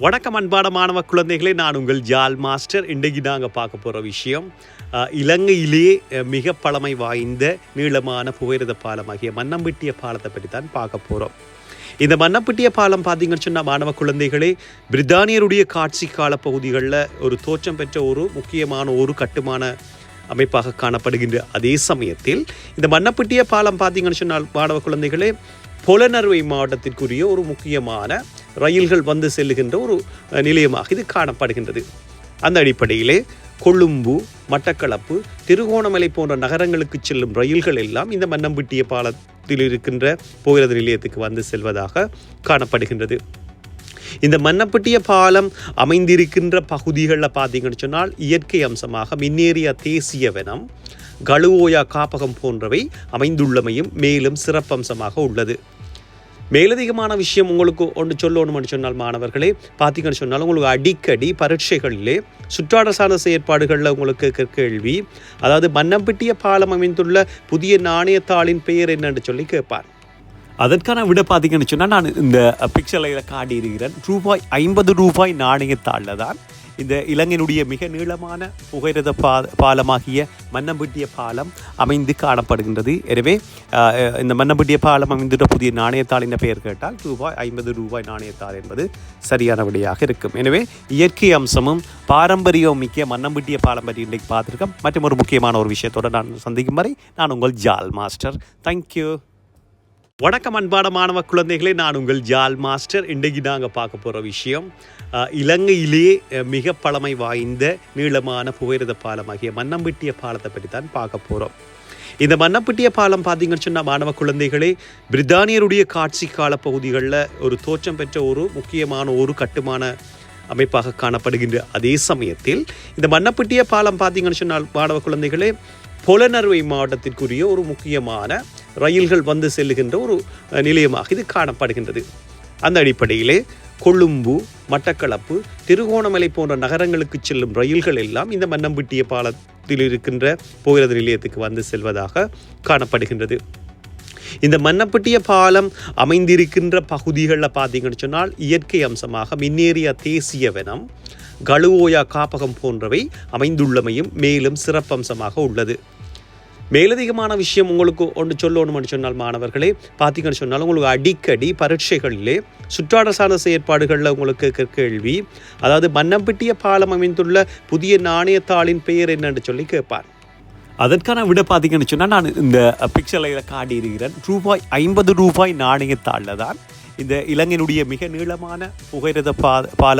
வணக்கம் அன்பான மாணவ குழந்தைகளே, நான் உங்கள் ஜால் மாஸ்டர். இன்றைக்கு நாங்கள் பார்க்க போகிற விஷயம் இலங்கையிலேயே மிக பழமை வாய்ந்த நீளமான புகையிரத பாலமாகிய மன்னம்பிட்டிய பாலத்தை பற்றி தான் பார்க்க போகிறோம். இந்த மன்னம்பிட்டிய பாலம் பார்த்தீங்கன்னு சொன்னால் மாணவ குழந்தைகளே, பிரித்தானியருடைய காட்சி கால பகுதிகளில் ஒரு தோற்றம் பெற்ற ஒரு முக்கியமான ஒரு கட்டுமான அமைப்பாக காணப்படுகின்ற அதே சமயத்தில் இந்த மன்னம்பிட்டிய பாலம் பார்த்தீங்கன்னு சொன்னால் மாணவ குழந்தைகளே, பொலனறுவை மாவட்டத்திற்குரிய ஒரு முக்கியமான ரயில்கள் வந்து செல்லுகின்ற ஒரு நிலையமாக இது காணப்படுகின்றது. அந்த அடிப்படையிலே கொழும்பு, மட்டக்களப்பு, திருகோணமலை போன்ற நகரங்களுக்கு செல்லும் ரயில்கள் எல்லாம் இந்த மன்னம்பிட்டிய பாலத்தில் இருக்கின்ற புகையிரத நிலையத்துக்கு வந்து செல்வதாக காணப்படுகின்றது. இந்த மன்னம்பிட்டிய பாலம் அமைந்திருக்கின்ற பகுதிகளில் பார்த்தீங்கன்னு சொன்னால் இயற்கை அம்சமாக மின்னேறிய தேசிய வனம், கழுவோயா காப்பகம் போன்றவை அமைந்துள்ளமையும் மேலும் சிறப்பம்சமாக உள்ளது. மேலதிகமான விஷயம் உங்களுக்கு ஒன்று சொல்லணும்னு சொன்னால் மாணவர்களே, பார்த்தீங்கன்னு சொன்னால் உங்களுக்கு அடிக்கடி பரீட்சைகளிலே சுற்றாடல் சார்ந்த செயற்பாடுகளில் உங்களுக்கு கேள்வி, அதாவது மன்னம்பிட்டிய பாலம் அமைந்துள்ள புதிய நாணயத்தாளின் பெயர் என்னன்னு சொல்லி கேட்பார். அதற்கான விட பார்த்தீங்கன்னு சொன்னால் நான் இந்த பிக்சரில் காட்டியிருக்கிறேன். ரூபாய் 50 நாணயத்தாளில் தான் இந்த இலங்கையினுடைய மிக நீளமான புகையிரத பாலமாகிய மன்னம்பிட்டிய பாலம் அமைந்து காணப்படுகின்றது. எனவே இந்த மன்னம்பிட்டிய பாலம் அமைந்துள்ள புதிய நாணயத்தாளின் பெயர் கேட்டால் ரூபாய் 50 நாணயத்தாள் என்பது சரியான விடையாக இருக்கும். எனவே இயற்கை அம்சமும் பாரம்பரியம் மிக்க மன்னம்பிட்டிய பாலம் பற்றி இன்றைக்கு பார்த்துருக்கோம். மற்றும் ஒரு முக்கியமான ஒரு விஷயத்தோடு நான் சந்திக்கும் வரை நான் உங்கள் ஜால் மாஸ்டர். தேங்க்யூ. வணக்கம் அன்பான மாணவ குழந்தைகளே, நான் உங்கள் ஜால் மாஸ்டர். இன்றைக்கு நாங்கள் பார்க்க போகிற விஷயம் இலங்கையிலேயே மிக பழமை வாய்ந்த நீளமான புகையிரத பாலமாகிய மன்னம்பிட்டிய பாலத்தை பற்றி தான் பார்க்க போகிறோம். இந்த மன்னம்பிட்டிய பாலம் பார்த்தீங்கன்னு சொன்னால் மாணவ குழந்தைகளே, பிரித்தானியருடைய காட்சி கால பகுதிகளில் ஒரு தோற்றம் பெற்ற ஒரு முக்கியமான ஒரு கட்டுமான அமைப்பாக காணப்படுகின்ற அதே சமயத்தில் இந்த மன்னம்பிட்டிய பாலம் பார்த்தீங்கன்னு சொன்னால் மாணவ குழந்தைகளே, பொலனறுவை மாவட்டத்திற்குரிய ஒரு முக்கியமான ரயில்கள் வந்து செல்லுகின்ற ஒரு நிலையமாக இது காணப்படுகின்றது. அந்த அடிப்படையிலே கொழும்பு, மட்டக்களப்பு, திருகோணமலை போன்ற நகரங்களுக்கு செல்லும் ரயில்கள் எல்லாம் இந்த மன்னம்பிட்டிய பாலத்தில் இருக்கின்ற புகையிரத நிலையத்துக்கு வந்து செல்வதாக காணப்படுகின்றது. இந்த மன்னம்பிட்டிய பாலம் அமைந்திருக்கின்ற பகுதிகளில் பார்த்தீங்கன்னு சொன்னால் இயற்கை அம்சமாக மின்னேறிய தேசிய வனம், கழுவோயா காப்பகம் போன்றவை அமைந்துள்ளமையும் மேலும் சிறப்பம்சமாக உள்ளது. மேலதிகமான விஷயம் உங்களுக்கு ஒன்று சொல்லணும்னு சொன்னால் மாணவர்களே, பார்த்தீங்கன்னு சொன்னால் உங்களுக்கு அடிக்கடி பரீட்சைகளிலே சுற்றாடல் சார்ந்த செயற்பாடுகளில் உங்களுக்கு கேள்வி, அதாவது மன்னம்பிட்டிய பாலம் அமைந்துள்ள புதிய நாணயத்தாளின் பெயர் என்னன்னு சொல்லி கேட்பார். அதற்கான விட பார்த்தீங்கன்னு சொன்னால் நான் இந்த பிக்சரில் காட்டியிருக்கிறேன். ரூபாய் 50 நாணயத்தாளில் தான் இந்த இலங்கையினுடைய மிக நீளமான புகையிரத பாலம்